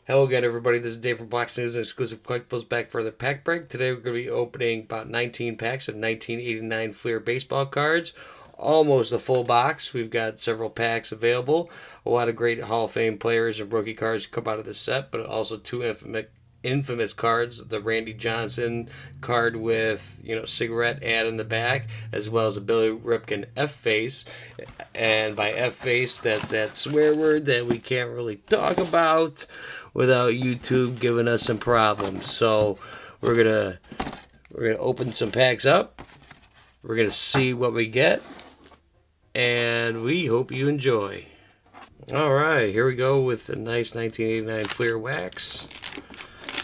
Hello again, everybody. This is Dave from Blox News and Exclusive Collectibles back for the pack break. Today we're going to be opening about 19 packs of 1989 Fleer baseball cards. Almost a full box. We've got several packs available. A lot of great Hall of Fame players and rookie cards come out of this set, but also two infamous cards. The Randy Johnson card with, cigarette ad in the back, as well as a Billy Ripken F-face. And by F-face, that's that swear word that we can't really talk about without YouTube giving us some problems. So we're gonna open some packs up. We're gonna see what we get, and we hope you enjoy. All right, here we go with the nice 1989 Fleer wax.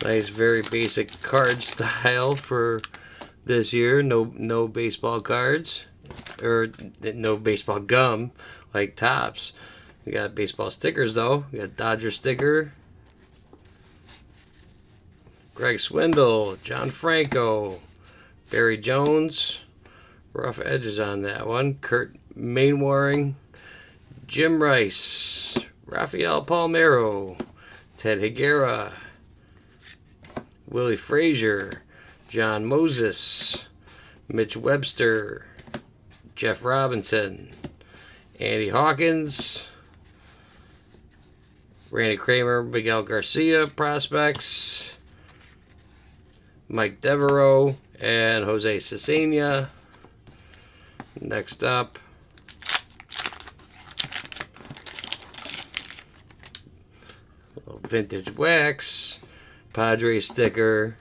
Nice, very basic card style for this year. No baseball cards, or no baseball gum like Topps. We got baseball stickers though. We got Dodger sticker. Greg Swindle, John Franco, Barry Jones, rough edges on that one. Kurt Mainwaring, Jim Rice, Rafael Palmeiro, Ted Higuera, Willie Frazier, John Moses, Mitch Webster, Jeff Robinson, Andy Hawkins, Randy Kramer, Miguel Garcia prospects, Mike Devereaux, and Jose Cesena. Next up, vintage wax, Padres sticker,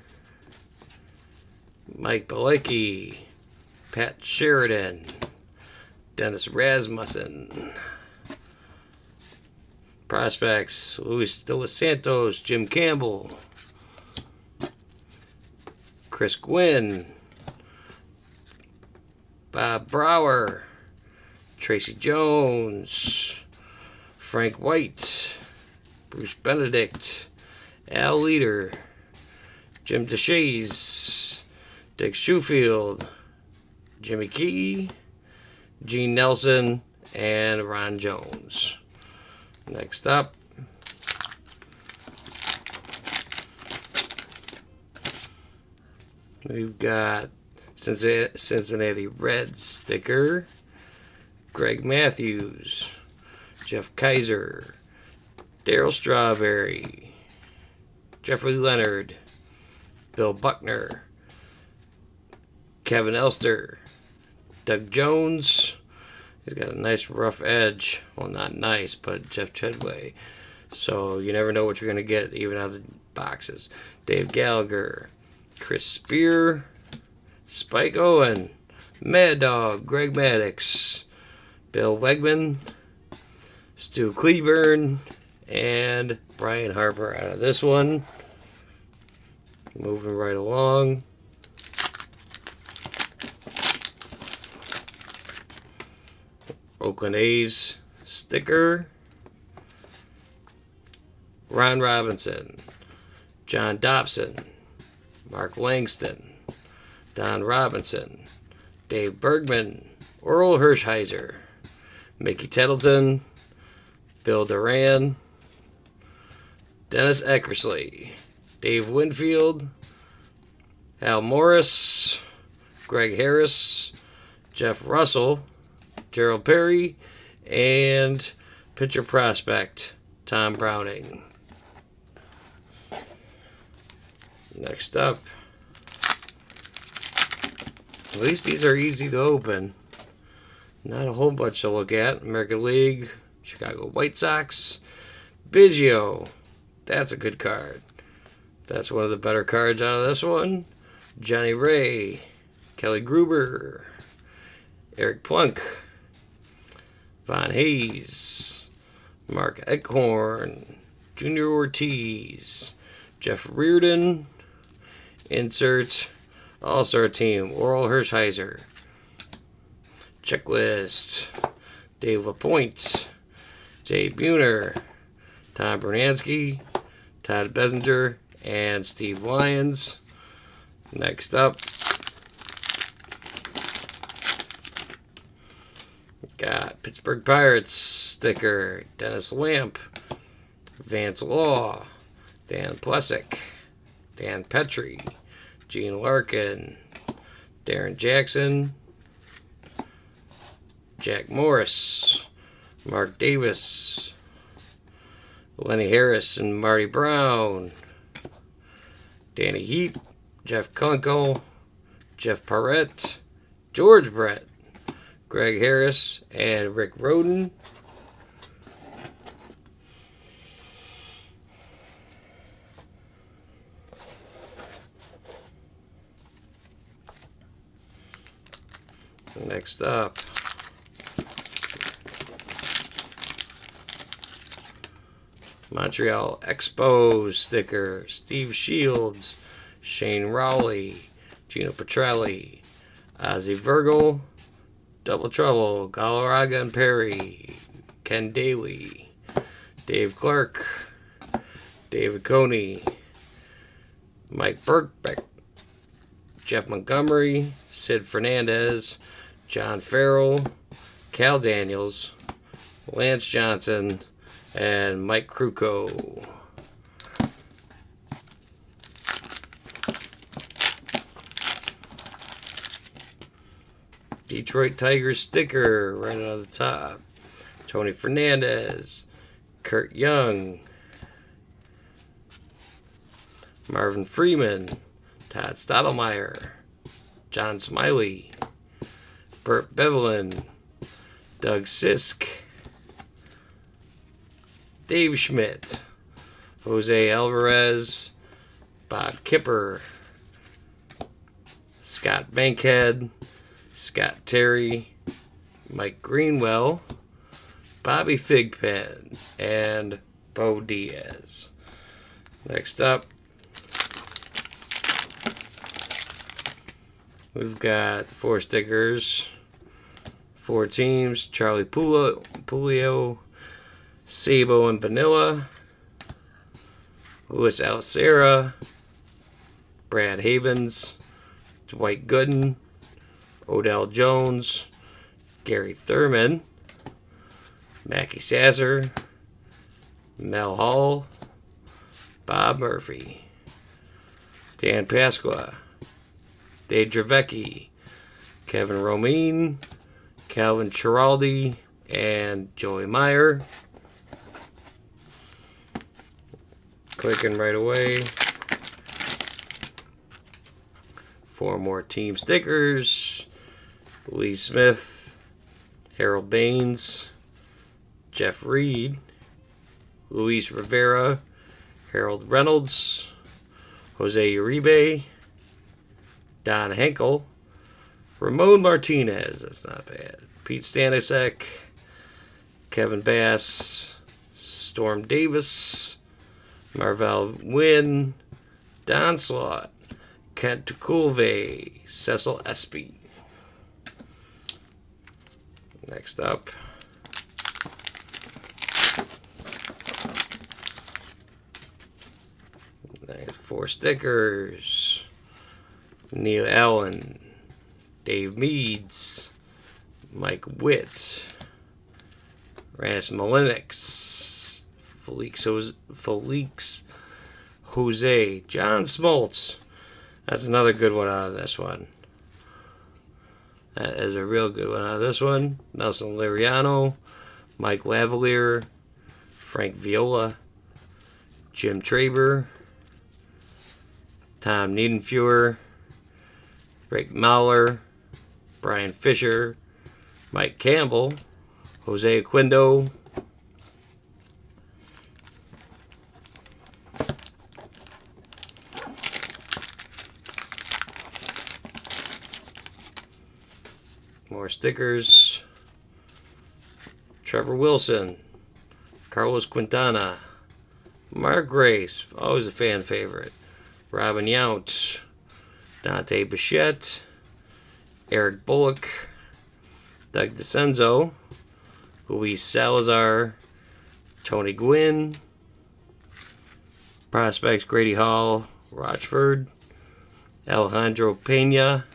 Mike Bilecki, Pat Sheridan, Dennis Rasmussen. Prospects, Luis De Los Santos, Jim Campbell, Chris Gwynn, Bob Brower, Tracy Jones, Frank White, Bruce Benedict, Al Leader, Jim DeShays, Dick Schofield, Jimmy Key, Gene Nelson, and Ron Jones. Next up, we've got Cincinnati Reds sticker, Greg Matthews, Jeff Kaiser, Darryl Strawberry, Jeffrey Leonard, Bill Buckner, Kevin Elster, Doug Jones. He's got a nice rough edge. Well, not nice, but Jeff Chedway. So you never know what you're going to get even out of boxes. Dave Gallagher, Chris Spear, Spike Owen, Mad Dog, Greg Maddux, Bill Wegman, Stu Cleburne, and Brian Harper out of this one. Moving right along. Oakland A's sticker, Ron Robinson, John Dobson, Mark Langston, Don Robinson, Dave Bergman, Orel Hershiser, Mickey Tettleton, Bill Duran, Dennis Eckersley, Dave Winfield, Al Morris, Greg Harris, Jeff Russell, Gerald Perry, and pitcher prospect Tom Browning. Next up, at least these are easy to open. Not a whole bunch to look at. American League, Chicago White Sox, Biggio. That's a good card. That's one of the better cards out of this one. Johnny Ray, Kelly Gruber, Eric Plunk, Von Hayes, Mark Eckhorn, Junior Ortiz, Jeff Reardon, insert All-Star Team, Orel Hershiser, Checklist, Dave LaPointe, Jay Buhner, Tom Bernansky, Todd Bessinger, and Steve Lyons. Next up, got Pittsburgh Pirates sticker, Dennis Lamp, Vance Law, Dan Plessick, Dan Petrie, Gene Larkin, Darren Jackson, Jack Morris, Mark Davis, Lenny Harris and Marty Brown, Danny Heap, Jeff Kunkel, Jeff Parrett, George Brett, Greg Harris, and Rick Roden. Next up, Montreal Expos sticker, Steve Shields, Shane Rowley, Gino Petrelli, Ozzie Virgil, Double Trouble, Galarraga and Perry, Ken Daly, Dave Clark, David Coney, Mike Birkbeck, Jeff Montgomery, Sid Fernandez, John Farrell, Cal Daniels, Lance Johnson, and Mike Krukow. Detroit Tigers sticker right on the top. Tony Fernandez, Kurt Young, Marvin Freeman, Todd Stottlemyre, John Smiley, Burt Bevelin, Doug Sisk, Dave Schmidt, Jose Alvarez, Bob Kipper, Scott Bankhead, Scott Terry, Mike Greenwell, Bobby Thigpen, and Bo Diaz. Next up, we've got 4 stickers, 4 teams, Charlie Pulio, Sabo and Vanilla, Louis Alcera, Brad Havens, Dwight Gooden, Odell Jones, Gary Thurman, Mackie Sasser, Mel Hall, Bob Murphy, Dan Pasqua, Dave Dravecki, Kevin Romine, Calvin Chiraldi, and Joey Meyer. Clicking right away. 4 more team stickers. Lee Smith, Harold Baines, Jeff Reed, Luis Rivera, Harold Reynolds, Jose Uribe, Don Henkel, Ramon Martinez, that's not bad, Pete Stanisek, Kevin Bass, Storm Davis, Marvell Wynn, Don Slott, Kent Tukulve, Cecil Espy. Next up, nice 4 stickers. Neil Allen, Dave Meads, Mike Witt, Rannis Malinix, Felix Jose, John Smoltz. That's another good one out of this one. That is a real good one out of this one. Nelson Liriano, Mike Lavalier, Frank Viola, Jim Traber, Tom Niedenfuer, Rick Mauler, Brian Fisher, Mike Campbell, Jose Aquindo, more stickers. Trevor Wilson, Carlos Quintana, Mark Grace, always a fan favorite, Robin Yount, Dante Bichette, Eric Bullock, Doug DeCenzo, Luis Salazar, Tony Gwynn, Prospects Grady Hall, Rochford, Alejandro Pena,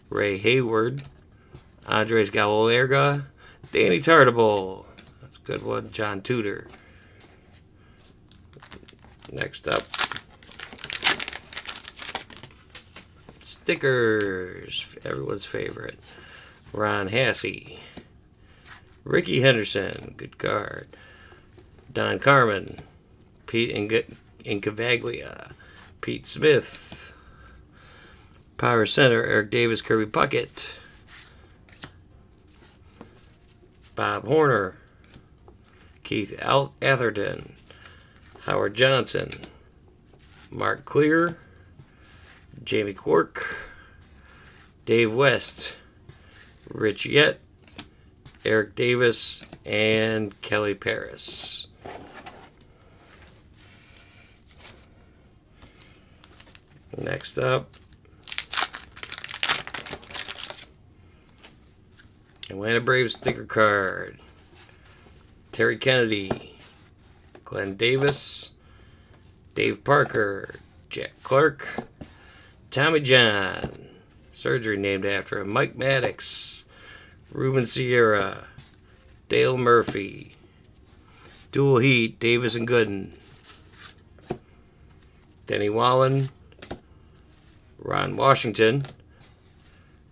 Ray Hayward, Andres Galarraga, Danny Tartable, that's a good one, John Tudor, Next up, stickers. Everyone's favorite. Ron Hassey. Ricky Henderson. Good card. Don Carmen. Pete Incavaglia. Pete Smith. Power Center. Eric Davis. Kirby Puckett. Bob Horner. Keith Atherton. Howard Johnson. Mark Clear. Jamie Quirk. Dave West. Rich Yett. Eric Davis. And Kelly Paris. Next up, Atlanta Braves sticker card. Terry Kennedy, Glenn Davis, Dave Parker, Jack Clark, Tommy John, surgery named after him, Mike Maddox, Ruben Sierra, Dale Murphy, Dual Heat, Davis and Gooden, Denny Wallen, Ron Washington,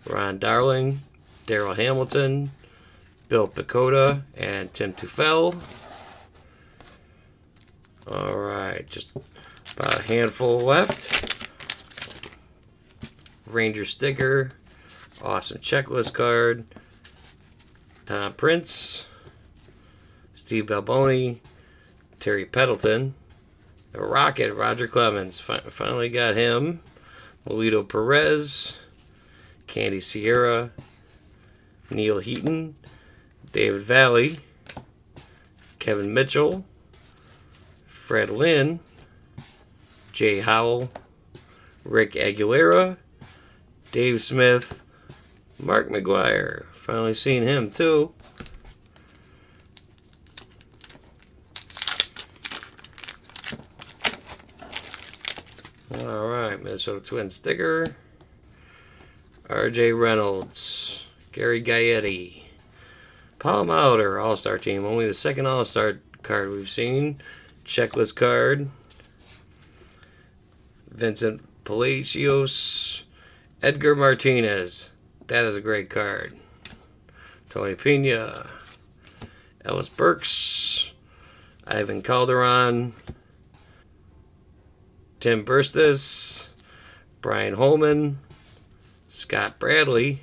Ron Darling, Darryl Hamilton, Bill Pecota, and Tim Tufel. Alright, just about a handful left. Ranger sticker, awesome checklist card, Tom Prince, Steve Balboni, Terry Peddleton, the Rocket, Roger Clemens, finally got him, Melito Perez, Candy Sierra, Neil Heaton, David Valley, Kevin Mitchell, Fred Lynn, Jay Howell, Rick Aguilera, Dave Smith, Mark McGuire. Finally seen him too. Alright, Minnesota Twins sticker. RJ Reynolds, Gary Gaetti, Paul Mauder, All-Star team. Only the second All-Star card we've seen. Checklist card. Vincent Palacios, Edgar Martinez. That is a great card. Tony Pena, Ellis Burks, Ivan Calderon, Tim Burstis, Brian Holman, Scott Bradley,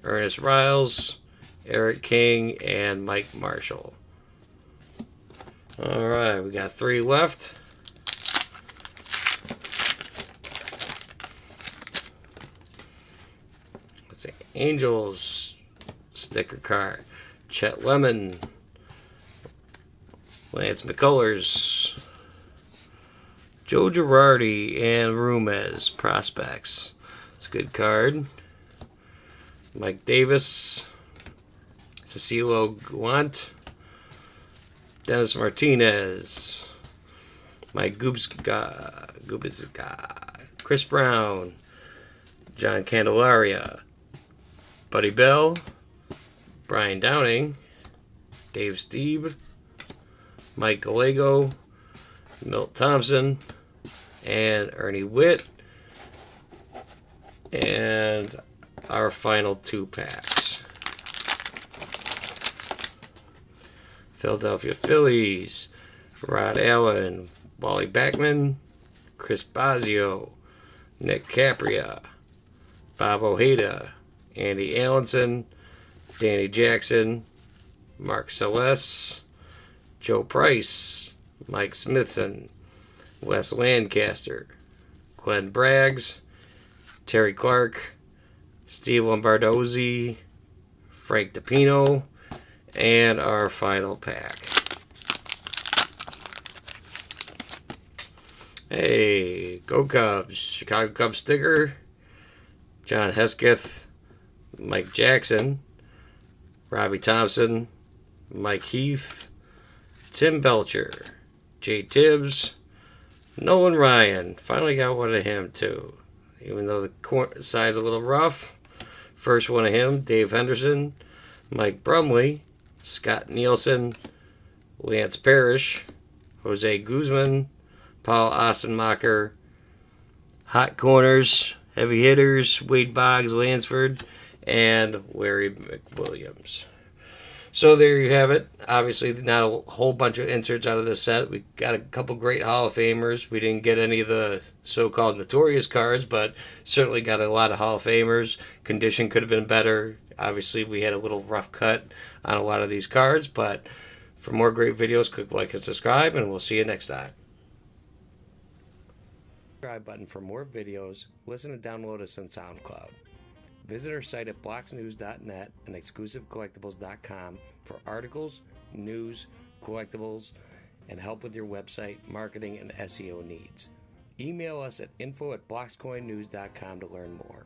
Ernest Riles, Eric King, and Mike Marshall. Alright, we got 3 left. Let's see. Angels sticker card. Chet Lemon, Lance McCullers, Joe Girardi, and Rumez prospects. It's a good card. Mike Davis, Cecilio Guant, Dennis Martinez, Mike Gubizka, Chris Brown, John Candelaria, Buddy Bell, Brian Downing, Dave Steeb, Mike Gallego, Milt Thompson, and Ernie Witt. And our final 2 packs. Philadelphia Phillies, Rod Allen, Wally Backman, Chris Bosio, Nick Capria, Bob Ojeda, Andy Allenson, Danny Jackson, Mark Celeste, Joe Price, Mike Smithson, Wes Lancaster, Glenn Braggs, Terry Clark, Steve Lombardozzi, Frank DePino, and our final pack. Hey, go Cubs, Chicago Cubs sticker, John Hesketh, Mike Jackson, Robbie Thompson, Mike Heath, Tim Belcher, Jay Tibbs, Nolan Ryan. Finally got one of him too. Even though the side's a little rough. First one of him, Dave Henderson, Mike Brumley, Scott Nielsen, Lance Parrish, Jose Guzman, Paul Ossenmacher. Hot corners, heavy hitters, Wade Boggs, Lansford, and Larry McWilliams. So there you have it. Obviously, not a whole bunch of inserts out of this set. We got a couple great Hall of Famers. We didn't get any of the so-called notorious cards, but certainly got a lot of Hall of Famers. Condition could have been better. Obviously, we had a little rough cut on a lot of these cards, but for more great videos, click like and subscribe, and we'll see you next time. Subscribe button for more videos. Listen and download us on SoundCloud. Visit our site at bloxnews.net and xclusivecollectibles.com for articles, news, collectibles, and help with your website, marketing, and SEO needs. Email us at info@bloxcoinnews.com to learn more.